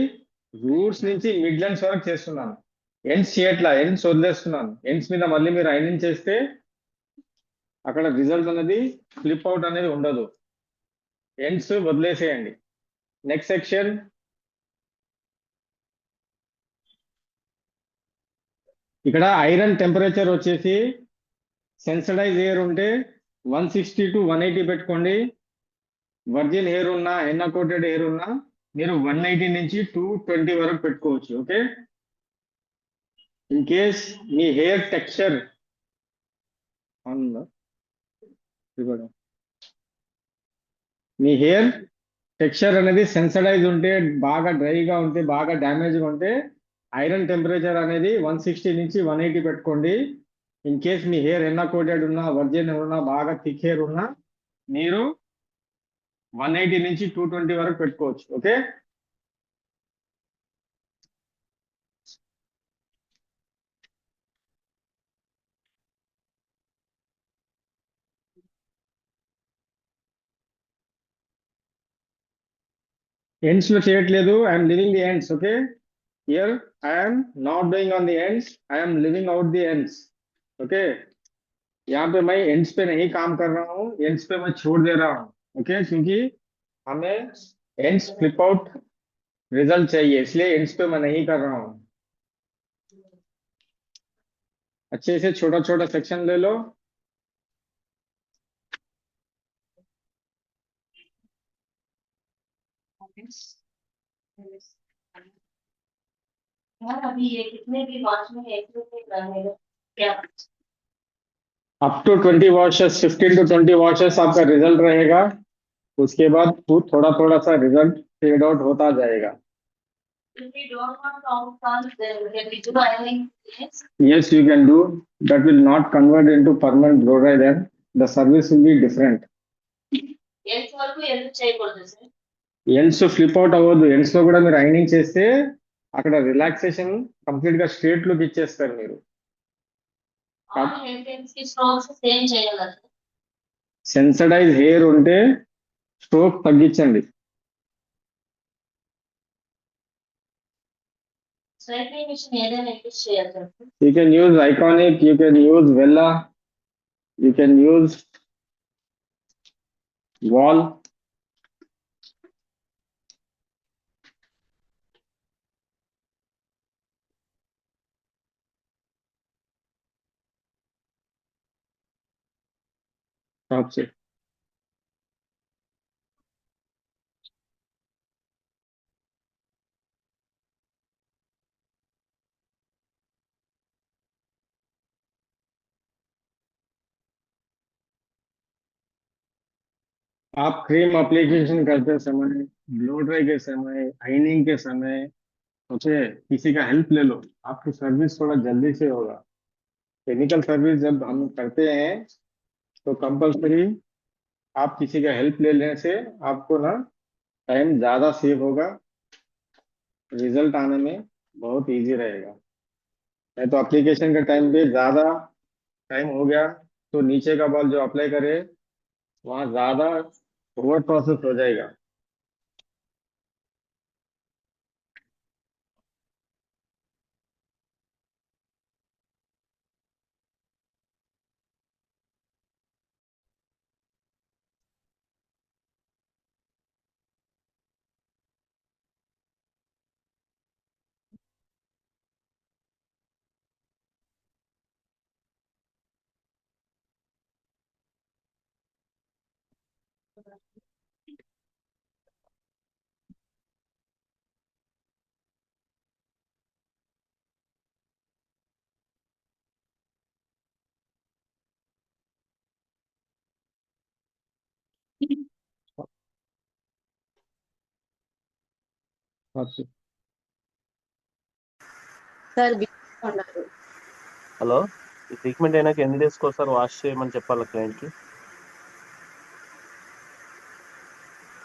రూట్స్ నుంచి మిడ్ లెంగ్స్ వరకు చేస్తున్నాను, ఎండ్స్ చేయట్లా, ఎండ్స్ వదిలేస్తున్నాను. ఎండ్స్ మీద మళ్ళీ మీరు ఐరనింగ్ చేస్తే అక్కడ రిజల్ట్ అనేది ఫ్లిప్ అవుట్ అనేది ఉండదు, ఎండ్స్ వదిలేసేయండి. నెక్స్ట్ సెక్షన్, ఇక్కడ ఐరన్ టెంపరేచర్ వచ్చేసి సెన్సిటైజ్ ఎయిర్ ఉంటే 160 to 180 పెట్టుకోండి. వర్జిన్ హెయిర్ ఉన్నా, హెన్నా కోటెడ్ హెయిర్ ఉన్నా మీరు 180 నుంచి 220 వరకు పెట్టుకోవచ్చు. ఓకే, ఇన్ కేస్ మీ హెయిర్ టెక్స్చర్ మీ హెయిర్ టెక్స్చర్ అనేది సెన్సిటైజ్ ఉంటే, బాగా డ్రైగా ఉంటే, బాగా డ్యామేజ్గా ఉంటే ఐరన్ టెంపరేచర్ అనేది 160 నుంచి 180 పెట్టుకోండి. ఇన్ కేస్ మీ హెయిర్ ఎన్నా కోటెడ్ ఉన్నా, వర్జిన్ హెయిర్ ఉన్నా, బాగా థిక్ హెయిర్ ఉన్నా మీరు 180 నుంచి 220 వరకు పెట్టుకోవచ్చు. ఓకే, ఎండ్స్ లో చేయట్లేదు, I'm leaving the ends. Okay, here I'm not doing on the ends, I am leaving out the ends. Okay, यहाँ पे मैं एंड्स पे नहीं काम कर रहा हूँ, एंड्स पे मैं छोड़ दे रहा हूँ. ओके, क्योंकि हमें एंड्स फ्लिप आउट रिजल्ट चाहिए, इसलिए एंड्स पे मैं नहीं कर रहा हूँ. अच्छे से छोटा छोटा सेक्शन ले लो. यार अभी ये कितने भी वॉश में एक रुपये रहेगा क्या? Up to 20 washes, 15 to 20 washes आपका रिजल्ट रहेगा. उसके बाद थोड़ा थोड़ा सा रिजल्ट फेड आउट होता जाएगा. If we don't want outcomes, then can we do ironing? Yes. Yes, you can do. That will not convert into permanent blow dry. Then the service will be different. ఎంత వరకు ఎందుకు చేయకూడదు sir? Ends flip out అవ్వదు. Ends లో కూడా మీరు ironing చేస్తే అక్కడ రిలాక్సేషన్ కంప్లీట్ గా స్ట్రేట్ లుక్ ఇచ్చేస్తారు మీరు. ఆల్ హెయిర్ టైప్స్ కి స్ట్రోక్స్ సేమ్ చేయాలా సార్? సెన్సిటైజ్ హెయిర్ ఉంటే స్ట్రోక్ తగ్గించండి. స్ట్రైట్నింగ్ మిషన్ ఏదైనా యూజ్ చేయాలి sir? You can use Iconic, you can use Vella, you can use Wall. Top से आप क्रीम एप्लीकेशन करते समय, ब्लो ड्राई के समय, आइनिंग के समय सोचे किसी का हेल्प ले लो, आपकी सर्विस थोड़ा जल्दी से होगा. केमिकल सर्विस जब हम करते हैं तो कंपल्सरी आप किसी का हेल्प ले लेने से आपको ना टाइम ज़्यादा सेव होगा, रिजल्ट आने में बहुत इजी रहेगा। नहीं तो एप्लीकेशन के टाइम पे ज़्यादा टाइम हो गया तो नीचे का बॉल जो अप्लाई करे वहाँ ज़्यादा ओवर प्रोसेस हो जाएगा। సార్ ఉన్నారు. హలో, ఈ ట్రీట్మెంట్ అయినాక ఎన్ని డేస్కి ఒకసారి వాష్ చేయమని చెప్పాలి క్లయింట్కి?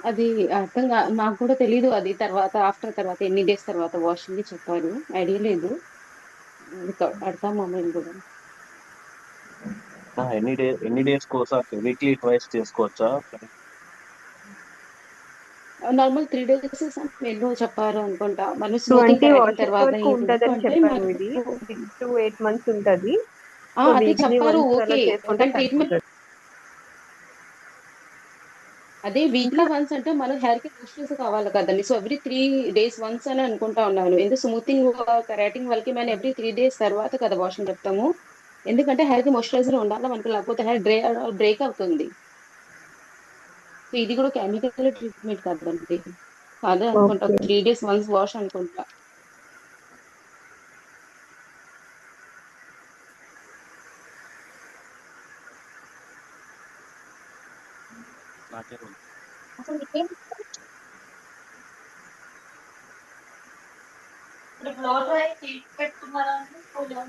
అది అర్థం మాకు కూడా తెలీదు. అది తర్వాత ఆఫ్టర్ తర్వాత ఎన్ని డేస్ తర్వాత వాషింగ్ చెప్పారు, ఐడియా లేదు. అడతాం మమ్మల్ని కూడా. ఎన్ని డేస్కి ఒకసారి వీక్లీ ట్వైస్ చేసుకోవచ్చా? నార్మల్ 3 డేస్ ఎన్నో చెప్పారు అనుకుంటా. మనం 20 స్మూతింగ్ అయిన వాషెస్ తర్వాత వరకు ఉంటదని చెప్పారు. ఇది 6 to 8 months ఉంటది. అదే చెప్పారు. ఓకే, చేసుకుంటే ట్రీట్మెంట్ అదే వీక్లీ వన్స్ అంటే మన హెయిర్ కి మాయిశ్చరైజర్ కావాలి కదండి. సో ఎవ్రీ 3 days వన్స్ అని అనుకుంటా ఉన్నాను. ఎందుకు స్మూతింగ్ కెరాటిన్ వాళ్ళకి మనం ఎవ్రీ 3 days తర్వాత కదా వాషింగ్ చెప్తాము. ఎందుకంటే హెయిర్ కి మాయిశ్చరైజర్ ఉండాలి మనకి, లేకపోతే హెయిర్ బ్రేక్ అవుతుంది. సో ఇది కూడా కెమికల్ ట్రీట్మెంట్ కదండి. అదే అనుకుంటా 3 days వన్స్ వాష్ అనుకుంటా. ఇప్పుడు బ్లో డ్రై పెట్టుకున్నారా అండి?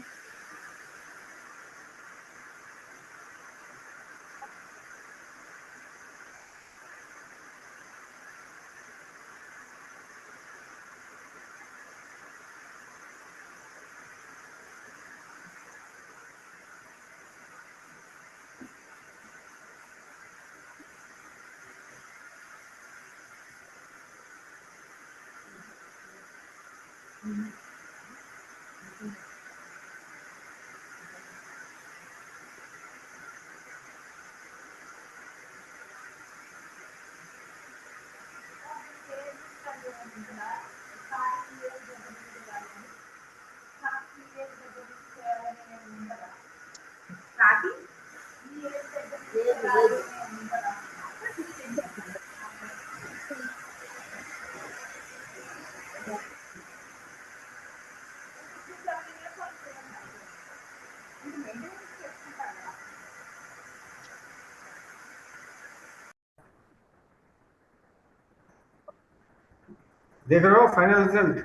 देख रहे हो final result,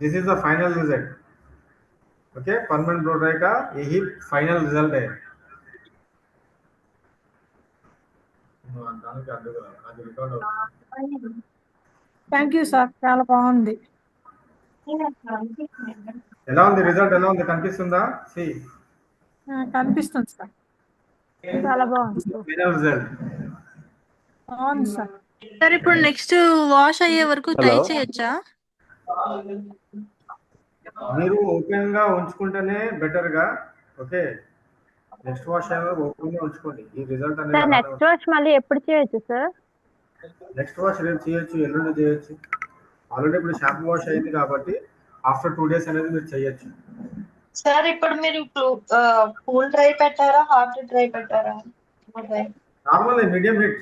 this is the final result. Okay, permanent blow dry का यही फाइनल रिजल्ट है। థ్యాంక్ యూ సార్, చాలా బాగుంది. ఎలా ఉంది రిజల్ట్? ఎలా ఉంది? కనిపిస్తుందా? సి కనిపిస్తుంది సార్, చాలా బాగుంది. ఫైనల్ రిజల్ట్ అవును సార్. సార్ ఇప్పుడు నెక్స్ట్ వాష్ అయ్యే వరకు ట్రై చేయొచ్చా? మీరు ఓపెన్ గా ఉంచుకుంటేనే బెటర్ గా. ఓకే, నెక్స్ట్ వాష్ అయ్యే వరకు ఓపెన్ గా ఉంచుకోండి. ఈ రిజల్ట్ అనేది నెక్స్ట్ వాష్ మళ్ళీ ఎప్పుడు చేయొచ్చు సార్? నెక్స్ట్ వాష్ రేపు చేయొచ్చు, ఎల్లుండి చేయొచ్చు. ఆల్రెడీ ఇప్పుడు షాంపూ వాష్ అయింది కాబట్టి ఆఫ్టర్ 2 days అనేది మీరు చేయొచ్చు. సార్ ఇప్పుడు మీరు కూల్ డ్రై పెట్టారా, హాట్ డ్రై పెట్టారా? Normal medium heat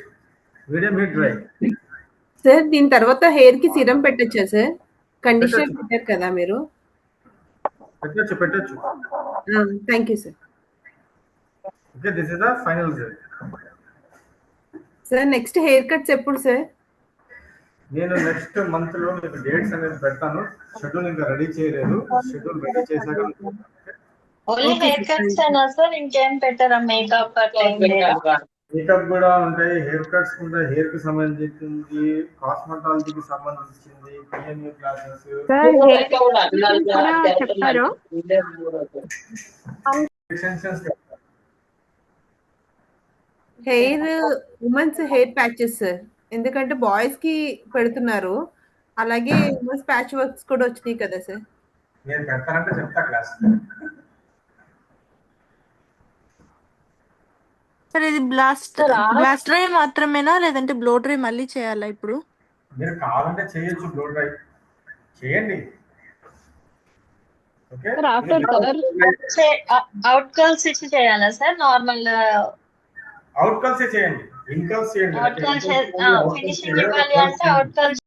dry. Sir దీని తర్వాత హెయిర్ కి సిరం పెట్టొచ్చా సార్? కండిషనర్ పెట్టారు కదా మీరు? పెట్టొచ్చు. Thank you sir. Okay, this is the final result. Sir next hair cuts ఎప్పుడు సార్? నేను నెక్స్ట్ మంత్ లో మీకు డేట్స్ అనేది పెడతాను. షెడ్యూల్ ఇంకా రెడీ చేయలేదు. షెడ్యూల్ రెడీ చేశాక ఓన్లీ హెయిర్ కట్స్ అయినా సార్, ఇంకేం పెట్టారా? మేకప్ అట్లా ఏం లేదా? మేకప్ కూడా ఉంటాయి, హెయిర్ కట్స్ ఉంటాయి, హెయిర్ కి సంబంధించింది, కాస్మెటాలజీకి సంబంధించింది, పిఎన్యూ క్లాసెస్, చెప్తారు. Extensions. Hair women's hair patches sir, ఎందుకంటే బాయ్స్ కి పెడుతున్నారు, అలాగే ఉమెన్స్ ప్యాచ్ వర్క్స్ కూడా వచ్చినాయి కదా సార్. నేను పెడతానంటే చెప్తా క్లాస్. సార్ ఇది బ్లాస్ట్ డ్రై మాత్రమేనా లేదంటే బ్లో డ్రై మళ్ళీ చేయాలా ఇప్పుడు? మీరు కావాలంటే చేయొచ్చు, బ్లో డ్రై చేయండి. Okay, after colour out calls ఇచ్చి చేయాలా సార్? నార్మల్ అవుట్ కల్స్ చేయండి, ఇన్ కల్స్ చేయండి. అవుట్ కల్స్ ఫినిషింగ్ ఇవ్వాలి అంటే అవుట్ కల్స్